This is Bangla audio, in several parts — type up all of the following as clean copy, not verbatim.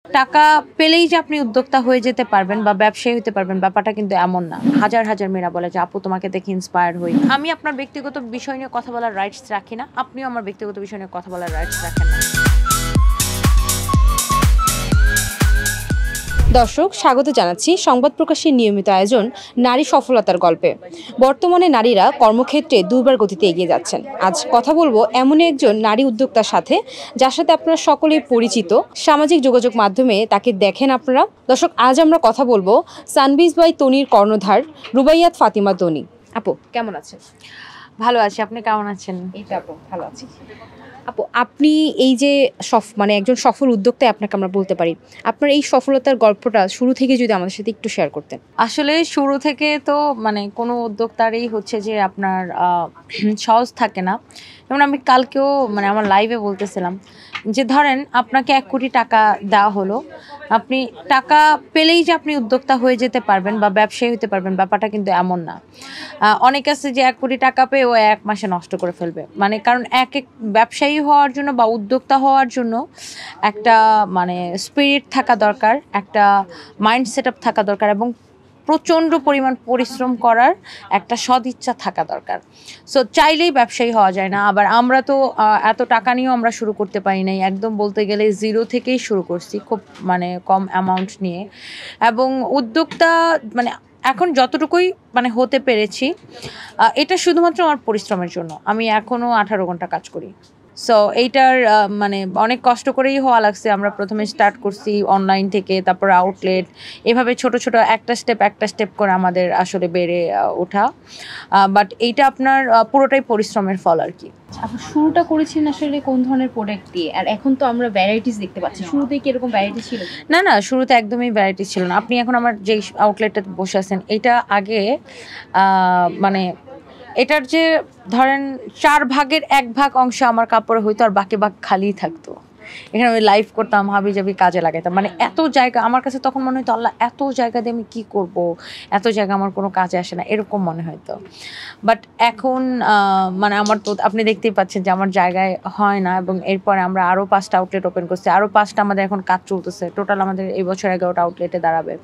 টাকা পেলেই যে আপনি উদ্যোক্তা হয়ে যেতে পারবেন বা ব্যবসায়ী হতে পারবেন ব্যাপারটা কিন্তু এমন না। হাজার হাজার মেয়েরা বলে যে আপু তোমাকে দেখে ইন্সপায়ার হই। আমি আপনার ব্যক্তিগত বিষয় নিয়ে কথা বলার রাইটস রাখি না, আপনিও আমার ব্যক্তিগত বিষয় নিয়ে কথা বলার রাইটস রাখেন না। দর্শক, স্বাগত জানাচ্ছি সংবাদ প্রকাশের নিয়মিত আয়োজন নারী সফলতার গল্পে। বর্তমানে নারীরা কর্মক্ষেত্রে দুর্বার গতিতে এগিয়ে যাচ্ছেন। আজ কথা বলবো এমনই একজন নারী উদ্যোক্তার সাথে, যার সাথে আপনারা সকলেই পরিচিত, সামাজিক যোগাযোগ মাধ্যমে তাকে দেখেন আপনারা। দর্শক, আজ আমরা কথা বলবো সানবিজ বাই তনির কর্ণধার রুবাইয়াত ফাতিমা তনি। আপু কেমন আছেন? ভালো আছি, আপনি কেমন আছেন? এই তো আপু ভালো আছি। আপু, আপনি এই যে একজন সফল উদ্যোক্তা আপনাকে আমরা বলতে পারি, আপনার এই সফলতার গল্পটা শুরু থেকে যদি আমাদের সাথে একটু শেয়ার করতেন। আসলে শুরু থেকে তো কোনো উদ্যোক্তারই হচ্ছে যে আপনার সহজ থাকে না। যেমন আমি কালকেও আমার লাইভে বলতেছিলাম যে ধরেন আপনাকে 1 কোটি টাকা দেওয়া হলো, আপনি টাকা পেলেই যে আপনি উদ্যোক্তা হয়ে যেতে পারবেন বা ব্যবসায়ী হতে পারবেন ব্যাপারটা কিন্তু এমন না। অনেক আছে যে 1 কোটি টাকা পেয়ে ও 1 মাসে নষ্ট করে ফেলবে, কারণ এক ব্যবসায়ী হওয়ার জন্য বা উদ্যোক্তা হওয়ার জন্য একটা স্পিরিট থাকা দরকার, একটা মাইন্ড সেট আপ থাকা দরকার এবং প্রচণ্ড পরিমাণ পরিশ্রম করার একটা সদিচ্ছা থাকা দরকার। সো চাইলেই ব্যবসায়ী হওয়া যায় না। আবার আমরা তো এত টাকা নিয়েও আমরা শুরু করতে পারি নাই, একদম বলতে গেলে জিরো থেকেই শুরু করছি, খুব কম অ্যামাউন্ট নিয়ে। এবং উদ্যোক্তা এখন যতটুকুই হতে পেরেছি, এটা শুধুমাত্র আমার পরিশ্রমের জন্য। আমি এখনও 18 ঘন্টা কাজ করি। সো এইটার অনেক কষ্ট করেই হওয়া লাগছে। আমরা প্রথমে স্টার্ট করছি অনলাইন থেকে, তারপর আউটলেট, এভাবে ছোট ছোট একটা স্টেপ করে আমাদের আসলে বেড়ে ওঠা। বাট এইটা আপনার পুরোটাই পরিশ্রমের ফল আর কি। আপনি শুরুটা করেছেন আসলে কোন ধরনের প্রোডাক্ট দিয়ে? আর এখন তো আমরা ভ্যারাইটিস দেখতে পাচ্ছি, শুরুতে কি এরকম ভ্যারাইটি ছিল? না, শুরুতে একদমই ভ্যারাইটি ছিল না। আপনি এখন আমার যেই আউটলেটটাতে বসে আছেন, এটা আগে এটার যে ধরেন 4 ভাগের 1 ভাগ অংশ আমার কাপড়ে হইতো, আর বাকি ভাগ খালিই থাকতো। এখানে আমি লাইভ করতাম, হাবিজাবি কাজে লাগাতাম। এত জায়গা আমার কাছে তখন মনে হতো, আল্লাহ এত জায়গা দিয়ে আমি কী করব, এত জায়গা আমার কোনো কাজে আসে না, এরকম মনে হতো। বাট এখন আমার তো আপনি দেখতেই পাচ্ছেন যে আমার জায়গায় হয় না। এবং এরপরে আমরা আরও 5টা আউটলেট ওপেন করছি, আরও 5টা আমাদের এখন কাজ চলতেছে। টোটাল আমাদের এই বছর 11টা আউটলেটে দাঁড়াবে।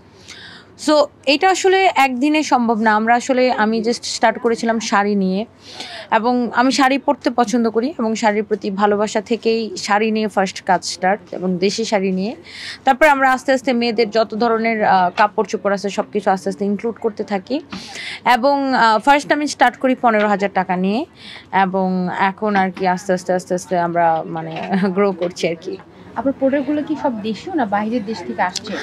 সো এটা আসলে একদিনে সম্ভব না। আমি জাস্ট স্টার্ট করেছিলাম শাড়ি নিয়ে, এবং আমি শাড়ি পরতে পছন্দ করি এবং শাড়ির প্রতি ভালোবাসা থেকেই শাড়ি নিয়ে ফার্স্ট কাজ স্টার্ট, এবং দেশি শাড়ি নিয়ে। তারপর আমরা আস্তে আস্তে মেয়েদের যত ধরনের কাপড় চোপড় আছে সব কিছু আস্তে আস্তে ইনক্লুড করতে থাকি। এবং ফার্স্ট আমি স্টার্ট করি 15,000 টাকা নিয়ে, এবং এখন আর কি আস্তে আস্তে আমরা গ্রো করছি আর কি। আপনার প্রোডাক্টগুলো কি সব দেশীয় না বাইরের দেশ থেকে আসছে?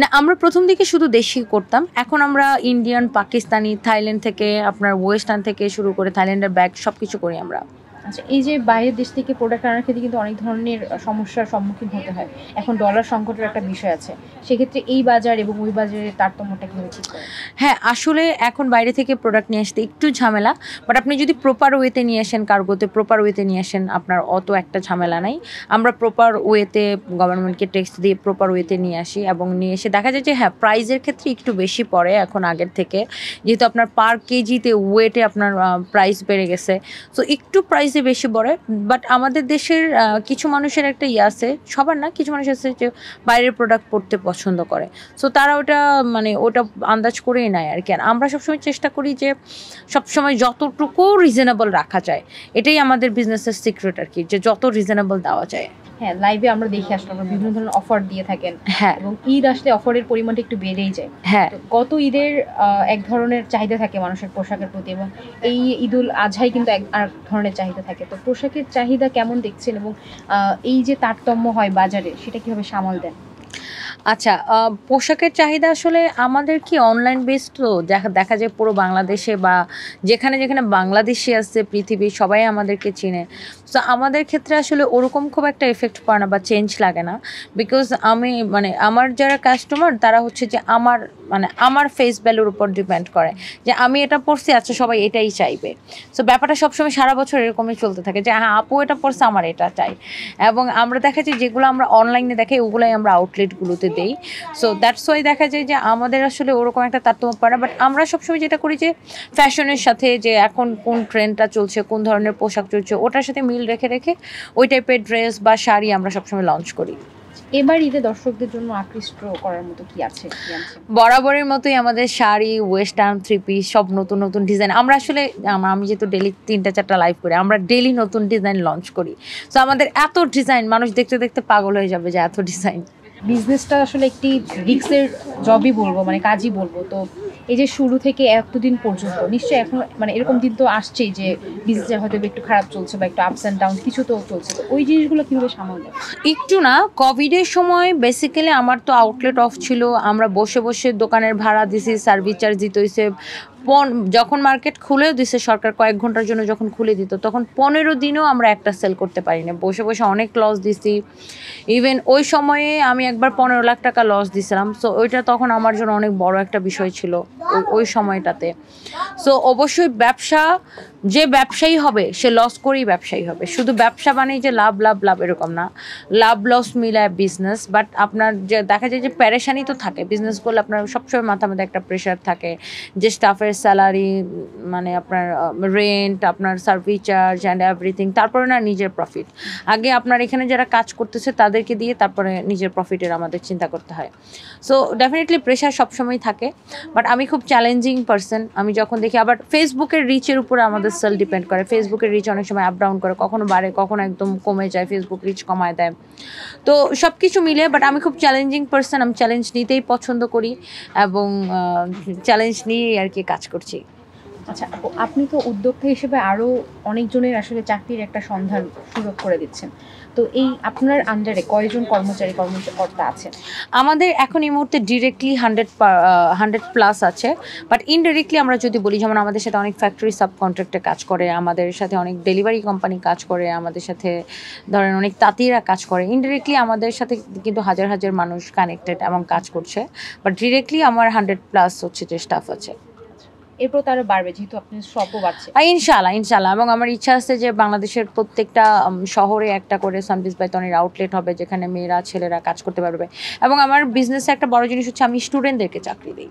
না, আমরা প্রথম দিকে শুধু দেশি করতাম, এখন আমরা ইন্ডিয়ান, পাকিস্তানি, থাইল্যান্ড থেকে আপনার ওয়েস্টার্ন থেকে শুরু করে থাইল্যান্ডের ব্যাগ সব কিছু করি আমরা। আচ্ছা, এই যে বাইরের দেশ থেকে প্রোডাক্ট আনার ক্ষেত্রে কিন্তু অনেক ধরনের সমস্যার সম্মুখীন হতে হয়। এখন ডলার সংকটের একটা বিষয় আছে, সেক্ষেত্রে এই বাজার এবং ওই বাজারের তারতম্যটা কীভাবে ঠিক করেন? হ্যাঁ, আসলে এখন বাইরে থেকে প্রোডাক্ট নিয়ে আসতে একটু ঝামেলা, বাট আপনি যদি প্রপার ওয়েতে নিয়ে আসেন, কার্গোতে প্রপার ওয়েতে নিয়ে আসেন, আপনার অত একটা ঝামেলা নাই। আমরা প্রপার ওয়েতে গভর্নমেন্টকে ট্যাক্স দিয়ে প্রপার ওয়েতে নিয়ে আসি, এবং নিয়ে এসে দেখা যায় যে হ্যাঁ, প্রাইজের ক্ষেত্রে একটু বেশি পড়ে এখন আগের থেকে, যেহেতু আপনার পার কেজিতে ওয়েটে আপনার প্রাইস বেড়ে গেছে। সো একটু প্রাইসে বেশি পড়ে। বাট আমাদের দেশের কিছু মানুষের একটা আছে, সবার না, কিছু মানুষ আছে যে বাইরের প্রোডাক্ট পড়তে পছন্দ করে। সো তারা ওটা আন্দাজ করেই নেয় আর কি। আর আমরা সবসময় চেষ্টা করি যে সবসময় যতটুকু রিজনেবল রাখা যায়, এটাই আমাদের বিজনেসের সিক্রেট আর কি, যে যত রিজনেবল দেওয়া যায়। হ্যাঁ, লাইভে আমরা দেখে আসলাম বিভিন্ন ধরনের অফার দিয়ে থাকেন। হ্যাঁ, এবং ঈদ আসলে অফারের পরিমাণটা একটু বেড়েই যায়। হ্যাঁ, গত ঈদের এক ধরনের চাহিদা থাকে মানুষের পোশাকের প্রতি, এবং এই ঈদুল আজহাই কিন্তু এক ধরনের চাহিদা থাকে। তো পোশাকের চাহিদা কেমন দেখছেন, এবং এই যে তারতম্য হয় বাজারে, সেটা কিভাবে সামাল দেন? আচ্ছা, পোশাকের চাহিদা আসলে আমাদের কি অনলাইন বেসড, তো দেখা যায় পুরো বাংলাদেশে বা যেখানে যেখানে বাংলাদেশি আছে পৃথিবীর সবাই আমাদেরকে চিনে। সো আমাদের ক্ষেত্রে আসলে ওরকম খুব একটা এফেক্ট পড়ে না বা চেঞ্জ লাগে না, বিকজ আমি আমার যারা কাস্টমার তারা হচ্ছে যে আমার ফেস ভ্যালুর উপর ডিপেন্ড করে, যে আমি এটা পরছি, আচ্ছা সবাই এটাই চাইবে। সো ব্যাপারটা সবসময় সারা বছর এরকমই চলতে থাকে, যে হ্যাঁ আপু এটা পরছে, আমার এটা চাই। এবং আমরা দেখা যায় যেগুলো আমরা অনলাইনে দেখাই ওগুলাই আমরা আউটলেটগুলোতে দেই। সো দ্যাটস ওয়াই দেখা যায় যে আমাদের আসলে ওরকম একটা তারতম্য পড়ে না। বাট আমরা সবসময় যেটা করি যে ফ্যাশনের সাথে, যে এখন কোন ট্রেন্ডটা চলছে, কোন ধরনের পোশাক চলছে, ওটার সাথে মিল রেখে ওই টাইপের ড্রেস বা শাড়ি আমরা সবসময় লঞ্চ করি। এবার ঈদে দর্শকদের জন্য আকৃষ্ট করার মতো কি আছে, কি আছে? বরাবরের মতোই আমাদের শাড়ি, ওয়েস্টার্ন, থ্রি পিস সব নতুন নতুন ডিজাইন। আমরা আসলে আমি যেহেতু ডেলি 3টা 4টা লাইভ করি, আমরা ডেলি নতুন ডিজাইন লঞ্চ করি। সো আমাদের এত ডিজাইন, মানুষ দেখতে দেখতে পাগল হয়ে যাবে যে এত ডিজাইন। বিজনেসটা আসলে একটি রিস্কের জবই বলবো, মানে কাজই বলবো। তো এই যে শুরু থেকে এতদিন পর্যন্ত নিশ্চয়ই এখন মানে এরকম দিন তো আসছেই যে বিজনেসে হয়তো একটু খারাপ চলছে বা একটু আপস অ্যান্ড ডাউন কিছু তো চলছে, তো ওই জিনিসগুলো কীভাবে সামাল দেয়? একটু না, কোভিডের সময় বেসিক্যালি আমার তো আউটলেট অফ ছিল, আমরা বসে বসে দোকানের ভাড়া দিছি, সার্ভিস চার্জ দিতে হয়েছে। যখন মার্কেট খুলেও দিছে সরকার কয়েক ঘন্টার জন্য, যখন খুলে দিত তখন 15 দিনও আমরা একটা সেল করতে পারি না, বসে বসে অনেক লস দিছি। ইভেন ওই সময়ে আমি একবার 15 লাখ টাকা লস দিছিলাম। সো ওইটা তখন আমার জন্য অনেক বড় একটা বিষয় ছিল ওই সময়টাতে। সো অবশ্যই ব্যবসা, যে ব্যবসায়ী হবে সে লস করেই ব্যবসায়ী হবে। শুধু ব্যবসা মানে যে লাভ লাভ লাভ এরকম না, লাভ লস মিলায় বিজনেস। বাট আপনার যে দেখা যায় যে প্যারেশানি তো থাকে, বিজনেস করলে আপনার সবসময় মাথার মধ্যে একটা প্রেশার থাকে, যে স্টাফের স্যালারি, মানে আপনার রেন্ট, আপনার সার্ভিস চার্জ অ্যান্ড এভরিথিং, তারপরে না নিজের প্রফিট। আগে আপনার এখানে যারা কাজ করতেছে তাদেরকে দিয়ে তারপরে নিজের প্রফিটের আমাদের চিন্তা করতে হয়। সো ডেফিনেটলি প্রেশার সবসময় থাকে। বাট আমি খুব চ্যালেঞ্জিং পার্সন। আমি যখন দেখি, আবার ফেসবুকের রিচের উপরে আমাদের সেল ডিপেন্ড করে। ফেসবুকের রিচ অনেক সময় আপ ডাউন করে, কখনো বাড়ে কখনো একদম কমে যায়, ফেসবুক রিচ কমায় দেয়। তো সব কিছু মিলে, বাট আমি খুব চ্যালেঞ্জিং পার্সন, আমি চ্যালেঞ্জ নিতেই পছন্দ করি এবং চ্যালেঞ্জ নিয়েই আর কি কাজ করছি। আচ্ছা আপু, আপনি তো উদ্যোক্তা হিসেবে আরও অনেকজনের আসলে চাকরির একটা সন্ধান সুযোগ করে দিচ্ছেন। তো এই আপনার আন্ডারে কয়জন কর্মকর্তা আছেন? আমাদের এখন এই মুহূর্তে ডিরেক্টলি 100+ আছে। বাট ইনডিরেক্টলি আমরা যদি বলি, যেমন আমাদের সাথে অনেক ফ্যাক্টরি সাব কন্ট্রাক্টে কাজ করে, আমাদের সাথে অনেক ডেলিভারি কোম্পানি কাজ করে, আমাদের সাথে ধরেন অনেক তাঁতিরা কাজ করে। ইনডিরেক্টলি আমাদের সাথে কিন্তু হাজার হাজার মানুষ কানেক্টেড এবং কাজ করছে। বাট ডিরেক্টলি আমার 100+ হচ্ছে যে স্টাফ আছে। এরপর তারা বাড়বে যেহেতু আপনি শপও বাড়ছে। ইনশাআল্লাহ ইনশাআল্লাহ। এবং আমার ইচ্ছা আছে যে বাংলাদেশের প্রত্যেকটা শহরে একটা করে সানবিজ বাই তনির আউটলেট হবে, যেখানে মেয়েরা ছেলেরা কাজ করতে পারবে। এবং আমার বিজনেসে একটা বড় জিনিস হচ্ছে আমি স্টুডেন্টদেরকে চাকরি দিই।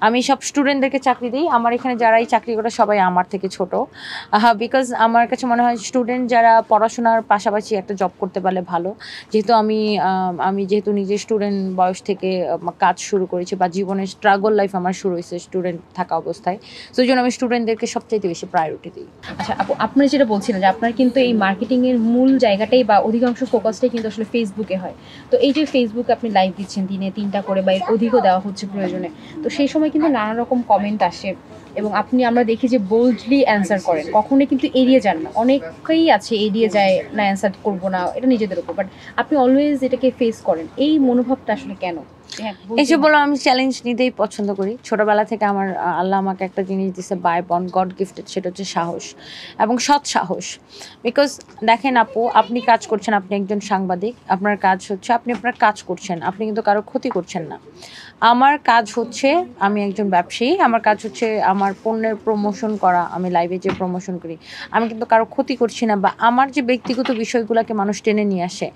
আমি সব স্টুডেন্টদেরকে চাকরি দিই। আমার এখানে যারাই চাকরি করে সবাই আমার থেকে ছোট। বিকজ আমার কাছে মনে হয় স্টুডেন্ট যারা পড়াশোনার পাশাপাশি একটা জব করতে পারলে ভালো। যেহেতু আমি যেহেতু নিজে স্টুডেন্ট বয়স থেকে কাজ শুরু করেছি, বা জীবনের স্ট্রাগল লাইফ আমার শুরু হয়েছে স্টুডেন্ট থাকা অবস্থায়। সেই জন্য আমি স্টুডেন্টদেরকে সবচাইতে বেশি প্রায়োরিটি দিই। আচ্ছা আপু, আপনি যেটা বলছিলেন যে আপনার কিন্তু এই মার্কেটিংয়ের মূল জায়গাটাই বা অধিকাংশ ফোকাসটাই কিন্তু আসলে ফেসবুকে হয়। তো এই যে ফেসবুকে আপনি লাইভ দিচ্ছেন দিনে 3টা করে বা এর অধিকও দেওয়া হচ্ছে প্রয়োজনে, তো সেই সময় কিন্তু নানা রকম কমেন্ট আসে এবং আমরা দেখি যে বোল্ডলি অ্যান্সার করেন, কখনোই কিন্তু এড়িয়ে যান না। অনেকেই আছে এড়িয়ে যায়, না অ্যান্সার করবো না, এটা নিজেদের উপর। বাট আপনি অলওয়েজ এটাকে ফেস করেন, এই মনোভাবটা আসলে কেন? এই যে বললাম, আমি চ্যালেঞ্জ নিতেই পছন্দ করি। ছোটবেলা থেকে আমার আল্লাহ আমাকে একটা জিনিস দিছে, বাই বন গড গিফটেড, সেটা হচ্ছে সাহস এবং সৎ সাহস। বিকজ দেখেন আপু, আপনি কাজ করছেন, আপনি একজন সাংবাদিক, আপনার কাজ হচ্ছে আপনি আপনার কাজ করছেন, আপনি কিন্তু কারো ক্ষতি করছেন না। আমার কাজ হচ্ছে, আমি একজন ব্যবসায়ী, আমার কাজ হচ্ছে আমার পণ্যের প্রমোশন করা। আমি লাইভে যে প্রমোশন করি, আমি কিন্তু কারো ক্ষতি করছি না। বা আমার যে ব্যক্তিগত বিষয়গুলোকে মানুষ টেনে নিয়ে আসে,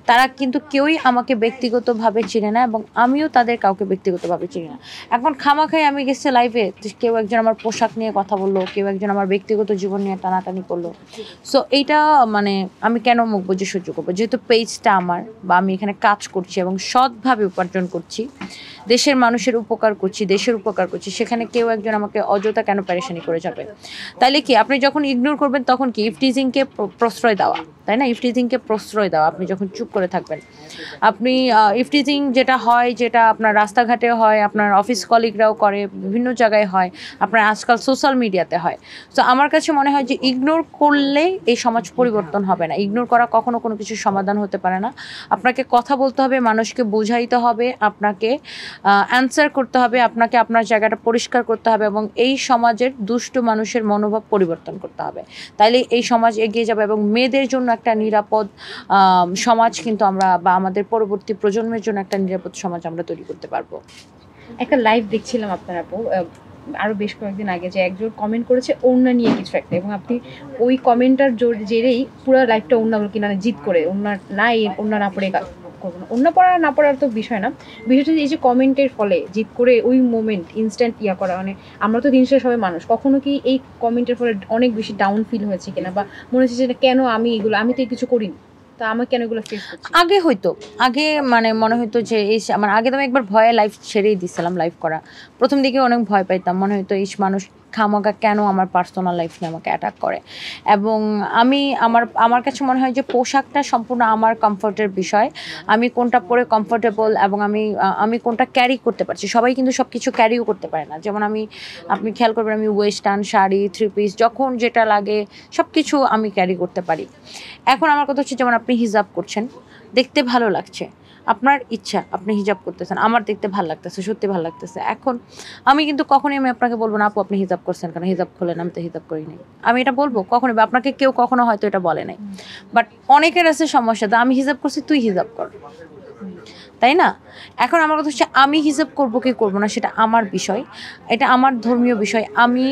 তারা কিন্তু কেউই আমাকে ব্যক্তিগতভাবে চিনে না এবং আমিও তাদের কাউকে ব্যক্তিগতভাবে চিনি না। এখন খামাখাই আমি গেছি লাইভে, কেউ একজন আমার পোশাক নিয়ে কথা বললো, কেউ একজন আমার ব্যক্তিগত জীবন নিয়ে টানাটানি করলো। সো এইটা মানে আমি কেন মুখ বুজে সহ্য করবো? যেহেতু পেজটা আমার, বা আমি এখানে কাজ করছি এবং সৎভাবে উপার্জন করছি, দেশের মানুষের উপকার করছি, দেশের উপকার করছি, সেখানে কেউ একজন আমাকে অযথা কেন প্যারেশানি করে যাবে? তাইলে কি আপনি যখন ইগনোর করবেন তখন কি ইফটিজিংকে প্রশ্রয় দেওয়া, তাই না? ইফটিজিংকে প্রশ্রয় দেওয়া। আপনি যখন চুপ করে থাকবেন, আপনি ইফটিজিং যেটা হয়, যেটা আপনার রাস্তাঘাটে হয়, আপনার অফিস কলিগরাও করে, বিভিন্ন জায়গায় হয়, আপনার আজকাল সোশ্যাল মিডিয়াতে হয়। তো আমার কাছে মনে হয় যে ইগনোর করলে এই সমাজ পরিবর্তন হবে না। ইগনোর করা কখনো কোনো কিছুর সমাধান হতে পারে না। আপনাকে কথা বলতে হবে, মানুষকে বোঝাইতে হবে, আপনাকে অ্যান্সার করতে হবে, আপনাকে আপনার জায়গাটা পরিষ্কার করতে হবে এবং এই সমাজের দুষ্ট মানুষের মনোভাব পরিবর্তন করতে হবে। তাইলে এই সমাজ এগিয়ে যাবে এবং মেয়েদের জন্য একটা নিরাপদ সমাজ কিন্তু আমরা, বা আমাদের পরবর্তী প্রজন্মের জন্য একটা নিরাপদ সমাজ আমরা তৈরি করতে পারবো। একটা লাইভ দেখছিলাম আপনার আপু আরও বেশ কয়েকদিন আগে, যে একজন কমেন্ট করেছে ওড়না নিয়ে কিছু একটা, এবং আপনি ওই কমেন্টটার জেরেই পুরো লাইভটা ওড়নাগুলো কিনা জিত করে ওড়না না পড়ে করবো না। ওড়না পড়া না পড়ার তো বিষয় না, বিষয়টা এই যে কমেন্টের ফলে জিত করে ওই মোমেন্ট ইনস্ট্যান্ট করা, মানে আমরা তো দিন শেষে সবাই মানুষ, কখনো কি এই কমেন্টের ফলে অনেক বেশি ডাউন ফিল হয়েছে কিনা, বা মনে হচ্ছে যে কেন আমি তো কিছু করিনি? তো আমি কেন এগুলো ফেস করছি? আগে হইতো, আগে মানে মনে হইতো যে মানে আগে তো আমি একবার ভয়ে লাইভ ছেড়েই দিছিলাম লাইভ করা। প্রথম দিকে অনেক ভয় পাইতাম, মনে হইতো মানুষ খামাকা কেন আমার পার্সোনাল লাইফ নিয়ে আমাকে অ্যাটাক করে। এবং আমি আমার কাছে মনে হয় যে পোশাকটা সম্পূর্ণ আমার কমফোর্টের বিষয়। আমি কোনটা পরে কমফোর্টেবল এবং আমি কোনটা ক্যারি করতে পারছি। সবাই কিন্তু সব কিছু ক্যারিও করতে পারে না। যেমন আপনি খেয়াল করবেন, আমি ওয়েস্টার্ন শাড়ি, থ্রি পিস যখন যেটা লাগে সব কিছু আমি ক্যারি করতে পারি। এখন আমার কথা হচ্ছে, যেমন আপনি হিজাব করছেন, দেখতে ভালো লাগছে, আপনার ইচ্ছা, আপনি হিজাব করতেছেন, আমার দেখতে ভালো লাগতেছে, সত্যি ভালো লাগতেছে। এখন আমি কিন্তু কখনোই আমি আপনাকে বলবো না আপু আপনি হিজাব করছেন কেন, হিজাব খোলেন, আমি তো হিজাব করি নাই, আমি এটা বলবো কখনোই? বা আপনাকে কেউ কখনো হয়তো এটা বলে নাই। বাট অনেকের আছে সমস্যা, তো আমি হিজাব করছি তুই হিজাব কর, তাই না? এখন আমার কথা হচ্ছে, আমি হিজাব করবো কি করবো না সেটা আমার বিষয়, এটা আমার ধর্মীয় বিষয়। আমি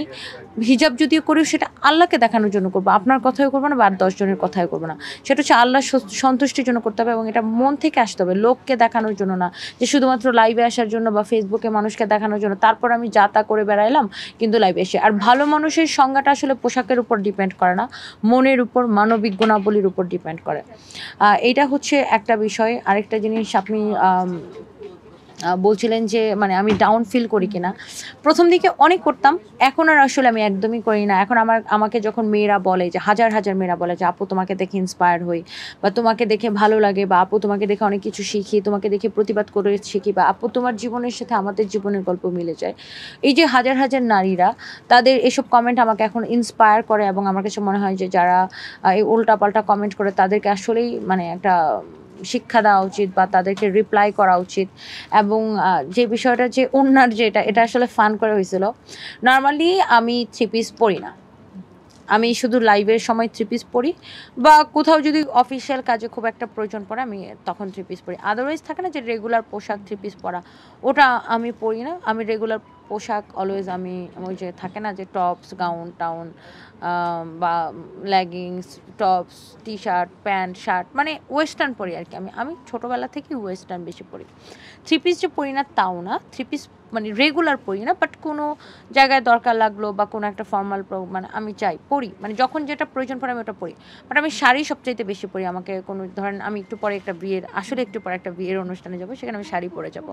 হিজাব যদিও করি সেটা আল্লাহকে দেখানোর জন্য করবো, আপনার কথাই করবো না বা আর 10 জনের কথাই করবো না। সেটা হচ্ছে আল্লাহর সন্তুষ্টির জন্য করতে হবে এবং এটা মন থেকে আসতে হবে, লোককে দেখানোর জন্য না, যে শুধুমাত্র লাইভে আসার জন্য বা ফেসবুকে মানুষকে দেখানোর জন্য তারপর আমি যা তা করে বেড়াইলাম কিন্তু লাইভে এসে। আর ভালো মানুষের সংজ্ঞাটা আসলে পোশাকের উপর ডিপেন্ড করে না, মনের উপর, মানবিক গুণাবলীর উপর ডিপেন্ড করে। এইটা হচ্ছে একটা বিষয়। আরেকটা জিনিস আপনি বলছিলেন যে মানে আমি ডাউন ফিল করি কিনা। প্রথম দিকে অনেক করতাম, এখন আর আসলে আমি একদমই করি না। এখন আমাকে যখন মেয়েরা বলে, যে হাজার হাজার মেয়েরা বলে যে আপু তোমাকে দেখে ইন্সপায়ার হই, বা তোমাকে দেখে ভালো লাগে, বা আপু তোমাকে দেখে অনেক কিছু শিখি, তোমাকে দেখে প্রতিবাদ করে শিখি, বা আপু তোমার জীবনের সাথে আমাদের জীবনের গল্প মিলে যায়, এই যে হাজার হাজার নারীরা, তাদের এসব কমেন্ট আমাকে এখন ইন্সপায়ার করে। এবং আমার কাছে মনে হয় যে যারা এই উল্টাপাল্টা কমেন্ট করে তাদেরকে আসলেই মানে একটা শিক্ষা দেওয়া উচিত বা তাদেরকে রিপ্লাই করা উচিত। এবং যে বিষয়টা যে ওড়নার, এটা আসলে ফান করে হয়েছিল। নর্মালি আমি থ্রি পিস পরি না, আমি শুধু লাইভের সময় থ্রি পিস পরি, বা কোথাও যদি অফিসিয়াল কাজে খুব একটা প্রয়োজন পড়ে আমি তখন থ্রি পিস পরি। আদারওয়াইজ থাকে না যে রেগুলার পোশাক থ্রি পিস পরা, ওটা আমি পরি না। আমি রেগুলার পোশাক অলওয়েজ আমি ওই যে থাকে না যে টপস, গাউন টাউন, বা leggings, tops, T shirt, pant, shirt, মানে ওয়েস্টার্ন পরি আর কি। আমি ছোটোবেলা থেকেই ওয়েস্টার্ন বেশি পরি। থ্রি পিস যে পরি না তাও না, থ্রি পিস মানে রেগুলার পরি না, বাট কোনো জায়গায় দরকার লাগলো বা কোনো একটা ফর্মাল মানে আমি চাই পরি, মানে যখন যেটা প্রয়োজন পড়ে আমি ওটা পরি। বাট আমি শাড়ি সবচাইতে বেশি পরি। আমাকে কোনো ধরেন আমি একটু পরে একটা বিয়ের অনুষ্ঠানে যাবো, সেখানে আমি শাড়ি পরে যাব।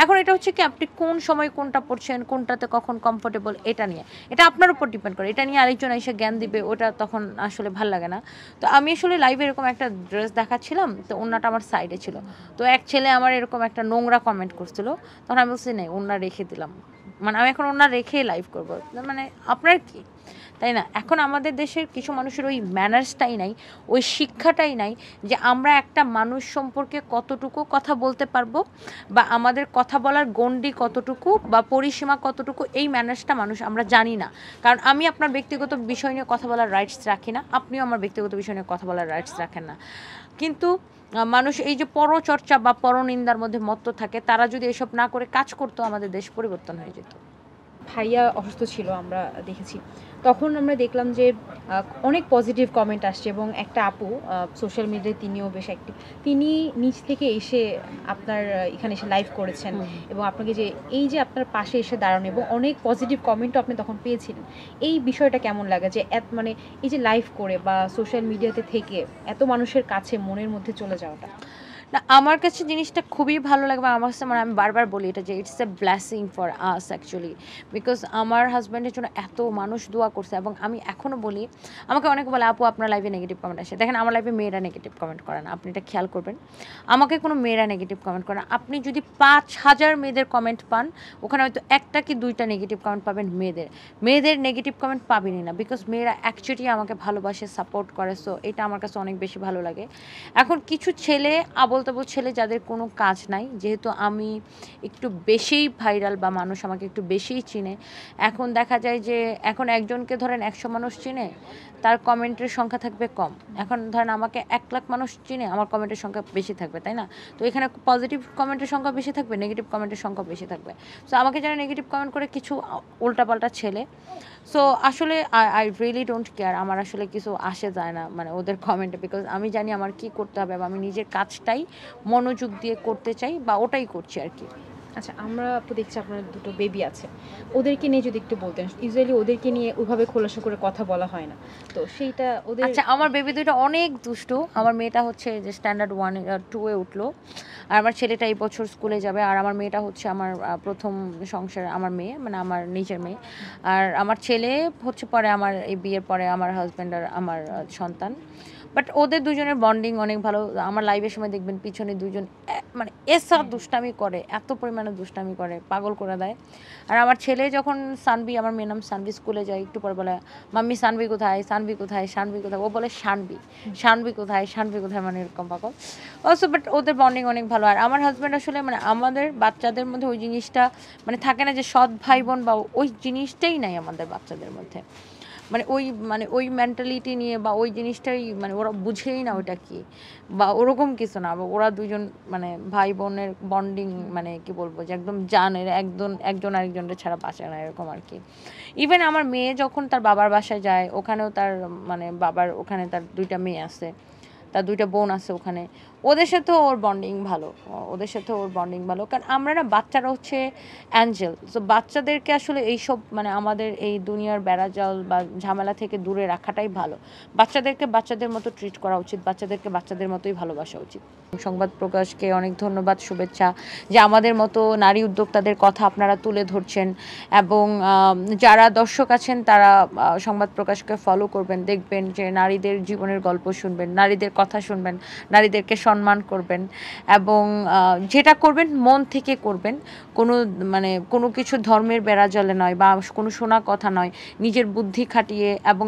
এখন এটা হচ্ছে কি আপনি কোন সময় কোনটা পরছেন, কোনটাতে কখন কমফোর্টেবল, এটা নিয়ে, এটা আপনার উপর ডিপেন্ড করে। এটা নিয়ে আরেকজন এসে জ্ঞান দিবে, ওটা তখন আসলে ভাল লাগে না। তো আমি আসলে লাইভে এরকম একটা ড্রেস দেখাচ্ছিলাম, তো ওনাটা আমার সাইডে ছিল, তো এক ছেলে আমার এরকম একটা নোংরা কমেন্ট করছিল, তখন আমি বলছি নেই, ওনার রেখে দিলাম, মানে আমি এখন ওনার রেখেই লাইভ করবো, মানে আপনার কি, তাই না? এখন আমাদের দেশের কিছু মানুষের ওই ম্যানার্সটাই নাই, ওই শিক্ষাটাই নাই, যে আমরা একটা মানুষ সম্পর্কে কতটুকু কথা বলতে পারবো, বা আমাদের কথা বলার গণ্ডি কতটুকু বা পরিসীমা কতটুকু, এই ম্যানার্সটা আমরা জানি না। কারণ আমি আপনার ব্যক্তিগত বিষয় নিয়ে কথা বলার রাইটস রাখি না, আপনিও আমার ব্যক্তিগত বিষয় নিয়ে কথা বলার রাইটস রাখেন না। কিন্তু মানুষ এই যে পরচর্চা বা পরনিন্দার মধ্যে মত্ত থাকে, তারা যদি এসব না করে কাজ করতো, আমাদের দেশ পরিবর্তন হয়ে যেত। ভাইয়া অসুস্থ ছিল, আমরা দেখেছি, তখন আমরা দেখলাম যে অনেক পজিটিভ কমেন্ট আসছে এবং একটা আপু সোশ্যাল মিডিয়ায় তিনিও বেশ অ্যাক্টিভ, তিনি নিচ থেকে এসে আপনার এখানে এসে লাইভ করেছেন এবং আপনাকে যে এই যে আপনার পাশে এসে দাঁড়ানো এবং অনেক পজিটিভ কমেন্টও আপনি তখন পেয়েছিলেন, এই বিষয়টা কেমন লাগে যে মানে এই যে লাইভ করে বা সোশ্যাল মিডিয়াতে থেকে এত মানুষের কাছে মনের মধ্যে চলে যাওয়াটা? না, আমার কাছে জিনিসটা খুবই ভালো লাগে, বা আমার কাছে মানে আমি বারবার বলি এটা, যে it's a blessing for us actually. Because আমার হাজব্যান্ডের জন্য এত মানুষ দোয়া করছে, এবং আমি এখনও বলি, আমাকে অনেকে বলে আপু আপনার লাইভে নেগেটিভ কমেন্ট আসে। দেখেন আমার লাইভে মেয়েরা নেগেটিভ কমেন্ট করে না, আপনি এটা খেয়াল করবেন, আমাকে কোনো মেয়েরা নেগেটিভ কমেন্ট করে না। আপনি যদি 5,000 মেয়েদের কমেন্ট পান, ওখানে হয়তো একটা কি দুইটা নেগেটিভ কমেন্ট পাবেন মেয়েদের নেগেটিভ কমেন্ট পাবেনই না, বিকজ মেয়েরা অ্যাকচুয়ালি আমাকে ভালোবাসে, সাপোর্ট করে। সো এটা আমার কাছে অনেক বেশি ভালো লাগে। এখন কিছু ছেলে তাবল ছেলে, যাদের কোনো কাজ নাই, যেহেতু আমি একটু বেশিই ভাইরাল বা মানুষ আমাকে একটু বেশিই চিনে, এখন দেখা যায় যে এখন একজনকে ধরেন 100 মানুষ চিনে, তার কমেন্টের সংখ্যা থাকবে কম। এখন ধরেন আমাকে 1 লাখ মানুষ চিনে, আমার কমেন্টের সংখ্যা বেশি থাকবে, তাই না? তো এখানে পজিটিভ কমেন্টের সংখ্যা বেশি থাকবে, নেগেটিভ কমেন্টের সংখ্যা বেশি থাকবে। সো আমাকে যারা নেগেটিভ কমেন্ট করে কিছু উল্টাপাল্টা ছেলে, সো আসলে আই রিয়েলি ডোন্ট কেয়ার, আমার আসলে কিছু আসে যায় না মানে ওদের কমেন্টে, বিকজ আমি জানি আমার কি করতে হবে, বা আমি নিজের কাজটাই মনোযোগ দিয়ে করতে চাই, বা ওটাই করছি আর কি। আচ্ছা, আমরা আপু দেখছি আপনার দুটো বেবি আছে, ওদেরকে নিয়ে যদি একটু বলতেন। ইউজুয়ালি ওদেরকে নিয়ে ওইভাবে খোলাসা করে কথা বলা হয় না, তো সেইটা ওদের। আচ্ছা, আমার বেবি দুইটা অনেক দুষ্টু। আমার মেয়েটা হচ্ছে যে স্ট্যান্ডার্ড 1-2 উঠলো, আর আমার ছেলেটা এই বছর স্কুলে যাবে। আর আমার মেয়েটা হচ্ছে আমার প্রথম সংসার, আমার মেয়ে মানে আমার নিজের মেয়ে। আর আমার ছেলে হচ্ছে পরে আমার এই বিয়ের পরে আমার হাজব্যান্ড আর আমার সন্তান। বাট ওদের দুজনের বন্ডিং অনেক ভালো। আমার লাইভের সময় দেখবেন পিছনে দুজন মানে এসা দুষ্টামি করে, এত পরিমাণে দুষ্টামি করে, পাগল করে দেয়। আর আমার ছেলে যখন সানভি, আমার মেয়ের নাম সানভি, স্কুলে যায় একটু পর বলে মাম্মি সানভি কোথায়, সানভি কোথায়, সানভি কোথায়। ও বলে শানভি, শানভি কোথায়, শানভি কোথায়, মানে এরকম পাগল অলসো। বাট ওদের বন্ডিং অনেক ভালো। আর আমার হাজব্যান্ড আসলে মানে আমাদের বাচ্চাদের মধ্যে ওই জিনিসটা মানে থাকে না যে সৎ ভাই বোন, বা ওই জিনিসটাই নাই আমাদের বাচ্চাদের মধ্যে। মানে ওই মেন্টালিটি নিয়ে বা ওই জিনিসটাই মানে ওরা বুঝেই না ওটা কি, বা ওরকম কিছু না। ওরা দুজন মানে ভাই বোনের বন্ডিং মানে কি বলবো যে একদম জানের, একজন আরেকজনের ছাড়া বাঁচে না, এরকম আর কি। ইভেন আমার মেয়ে যখন তার বাবার বাসায় যায়, ওখানেও তার মানে বাবার ওখানে তার 2টা মেয়ে আছে, তার 2টা বোন আছে ওখানে। ওদের সাথেও ওর বন্ডিং ভালো, কারণ আমরা না বাচ্চারা হচ্ছে অ্যাঞ্জেল। তো বাচ্চাদেরকে আসলে এইসব মানে আমাদের এই দুনিয়ার বেড়াজাল বা ঝামেলা থেকে দূরে রাখাটাই ভালো। বাচ্চাদেরকে বাচ্চাদের মতো ট্রিট করা উচিত, বাচ্চাদেরকে বাচ্চাদের মতোই ভালোবাসা উচিত। সংবাদ প্রকাশকে অনেক ধন্যবাদ, শুভেচ্ছা যে আমাদের মতো নারী উদ্যোক্তাদের কথা আপনারা তুলে ধরছেন। এবং যারা দর্শক আছেন তারা সংবাদ প্রকাশকে ফলো করবেন, দেখবেন যে নারীদের জীবনের গল্প শুনবেন, নারীদের কথা শুনবেন, নারীদেরকে সম্মান করবেন। এবং যেটা করবেন মন থেকে করবেন, কোনো কিছু ধর্মের বেড়াজালে নয় বা কোনো শোনা কথা নয়, নিজের বুদ্ধি খাটিয়ে। এবং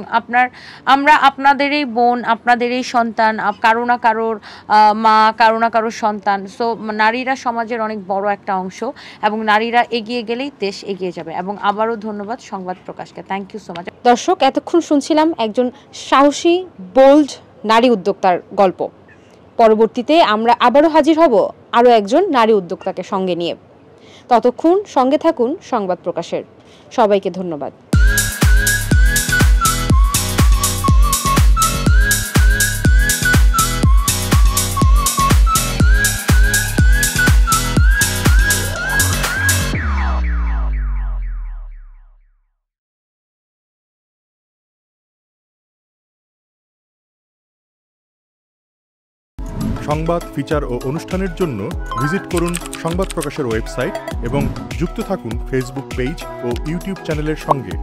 আমরা আপনাদেরই বোন, আপনাদেরই সন্তান, কারো না কারোর মা, কারো না কারোর সন্তান। সো নারীরা সমাজের অনেক বড় একটা অংশ, এবং নারীরা এগিয়ে গেলেই দেশ এগিয়ে যাবে। এবং আবারও ধন্যবাদ সংবাদ প্রকাশকে, থ্যাংক ইউ সো মাচ। দর্শক, এতক্ষণ শুনছিলাম একজন সাহসী বোল্ড নারী উদ্যোক্তার গল্প। পরবর্তীতে আমরা আবারও হাজির হব আরও একজন নারী উদ্যোক্তাকে সঙ্গে নিয়ে। ততক্ষণ সঙ্গে থাকুন সংবাদ প্রকাশের। সবাইকে ধন্যবাদ। সংবাদ, ফিচার ও অনুষ্ঠানের জন্য ভিজিট করুন সংবাদ প্রকাশের ওয়েবসাইট এবং যুক্ত থাকুন ফেসবুক পেজ ও ইউটিউব চ্যানেলের সঙ্গে।